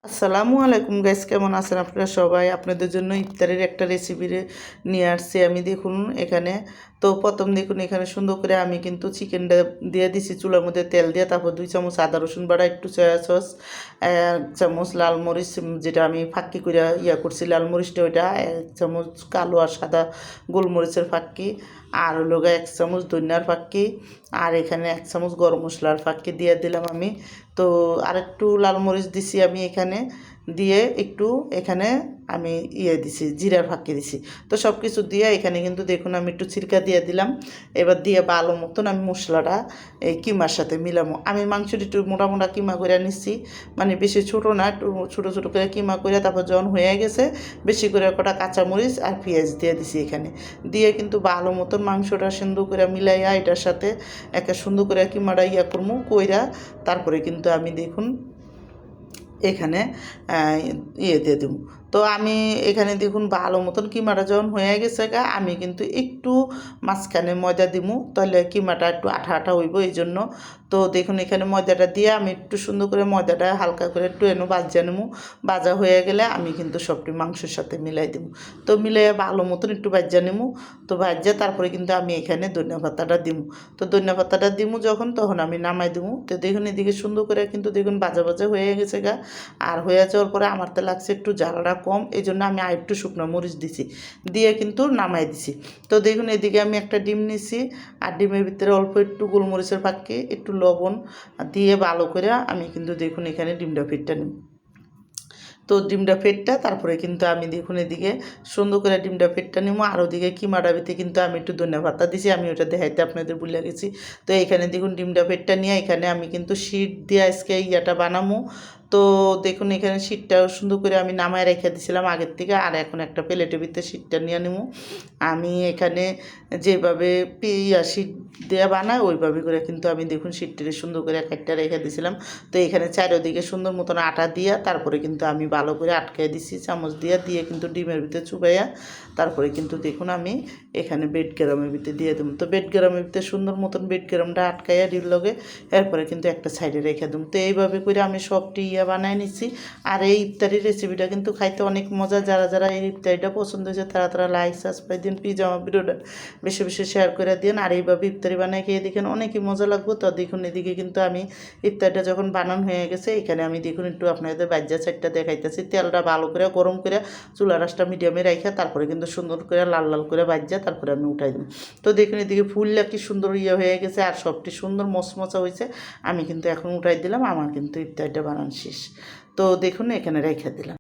আসসালামু আলাইকুম গাইস, কেমন আছেন আপনারা সবাই? আপনাদের জন্য ইফতারের একটা রেসিপি নিয়ে আসছি আমি। দেখুন এখানে, তো প্রথম দেখুন এখানে সুন্দর করে আমি কিন্তু চিকেনটা দিয়ে দিছি চুলার মধ্যে তেল দিয়ে, তারপর 2 চামচ আদা রসুন বাটা, একটু সয়া সস, 1 চামচ লাল মরিচ, যেটা আমি ফাঁকি করে করছি লাল মরিচটা, ওইটা 1 চামচ কালো আর সাদা গোলমরিচের ফাঁকি, আর হলো 1 চামচ ধনিয়ার ফাঁকি, আর এখানে 1 চামচ গরম মশলার ফাঁকি দিয়ে দিলাম আমি। তো আরেকটু লাল মরিচ দিছি আমি এখানে, দিয়ে একটু এখানে আমি দিছি জিরার ফাঁকি দিছি। তো সব কিছু দিয়ে এখানে কিন্তু দেখুন আমি একটু ছিরকা দিয়ে দিলাম। এবার দিয়ে ভালো মতন আমি মশলাটা এই কিমার সাথে মিলামো। আমি মাংসটি একটু মোটা মোটা কিমা করে নিচ্ছি, মানে বেশি ছোটো না, একটু ছোটো ছোটো করে কিমা করে, তারপর যখন হয়ে গেছে বেশি করে কটা কাঁচামরিচ আর পেঁয়াজ দিয়ে দিছি এখানে। দিয়ে কিন্তু ভালো মতন মাংসটা সুন্দর করে মিলাইয়া এটার সাথে একটা সুন্দর করে কিমাটা করবো কইরা, তারপরে কিন্তু আমি দেখুন এখানে দিয়ে দেবো। তো আমি এখানে দেখুন ভালো মতন কিমাটা যখন হয়ে গেছে আমি কিন্তু একটু মাঝখানে ময়দা দিমু, তাহলে কিমাটা একটু আঠা আঠা হইব এই জন্য। তো দেখুন এখানে ময়দাটা দিয়ে আমি একটু সুন্দর করে ময়দাটা হালকা করে একটু ভাজা নেবো। ভাজা হয়ে গেলে আমি কিন্তু সবটি মাংসের সাথে মিলাই দেবো। তো মিলাইয়া ভালো মতন একটু ভাজা নেবো। তো ভাজা তারপরে কিন্তু আমি এখানে ধনিয়া পাতাটা দিমু। তো ধনিয়া পাতাটা দিমু যখন, তখন আমি নামাই দেবো। তো দেখুন এদিকে সুন্দর করে কিন্তু দেখুন ভাজা ভাজা হয়ে গেছে আর হয়ে যাওয়ার পরে আমার তো লাগছে একটু জ্বালাটা কম, এই জন্য আমি আর একটু শুকনো মরিচ দিছি, দিয়ে কিন্তু নামাই দিছি। তো দেখুন এদিকে আমি একটা ডিম নিছি, আর ডিমের ভিতরে অল্প একটু গোলমরিচের ফাঁকি, একটু লবণ দিয়ে ভালো করে আমি কিন্তু দেখুন এখানে ডিমটা ফিটটা নিই। তো ডিমটা ফেটটা তারপরে কিন্তু আমি দেখুন এদিকে সুন্দর করে ডিমটা ফেটটা নিবো। আর ওদিকে কিমাটাবিতে কিন্তু আমি একটু ধনিয়া পাতা দিছি, আমি ওটা দেখাইতে আপনাদের ভুলে গেছি। তো এখানে দেখুন ডিমটা ফেটটা নিয়ে এখানে আমি কিন্তু শীট দিয়ে আজকে বানাবো। তো দেখুন এখানে শীটটাও সুন্দর করে আমি নামায় রেখে দিয়েছিলাম আগের থেকে, আর এখন একটা প্লেটের ভিতরে শীটটা নিয়ে নেবো। আমি এখানে যেভাবে শীট দেওয়া বানায় ওইভাবে করে কিন্তু আমি দেখুন শীটটা সুন্দর করে একটা রেখে দিয়েছিলাম। তো এখানে চারিদিকে সুন্দর মতন আটা দিয়া তারপরে কিন্তু আমি ভালো করে আটকাই দিছি চামচ দিয়ে কিন্তু ডিমের ভিতরে চুবাইয়া, তারপরে কিন্তু দেখুন আমি এখানে বেড গ্রামের ভিতরে দিয়ে দেবো। তো বেড গ্রামের ভিতরে সুন্দর মতন বেড গ্রামটা আটকাইয়া ডিম লগে, এরপরে কিন্তু একটা সাইডে রেখে দেবো। তো এইভাবে করে আমি সবটি বানাই নিচ্ছি। আর এই ইফতারির রেসিপিটা কিন্তু খাইতে অনেক মজা। যারা যারা এই ইফতারিটা পছন্দ হয়েছে তারা তারা লাইক সাবস্ক্রাইব দিন, প্লিজ আমার ভিডিওটা বেশি বেশি শেয়ার করে দিন। আর এইভাবে ইফতারি বানাই খেয়ে দেখেন অনেকই মজা লাগবে। তো দেখুন এদিকে কিন্তু আমি ইফতারিটা যখন বানানো হয়ে গেছে, এখানে আমি দেখুন একটু আপনাদের বাজ্যা সাইডটা দেখাইতেছি। তেলটা ভালো করে গরম করে চুলার আঁচটা মিডিয়ামে রাখা, তারপরে কিন্তু সুন্দর করে লাল লাল করে বাজ্যা তারপরে আমি উঠাই দিই। তো দেখুন এদিকে ফুলটা কি সুন্দর হয়ে গেছে, আর সবটি সুন্দর মচমচা হয়েছে। আমি কিন্তু এখন উঠাই দিলাম, আমার কিন্তু ইফতারিটা বানানো শেষ। তো দেখুন এখানে রেখে দিলাম।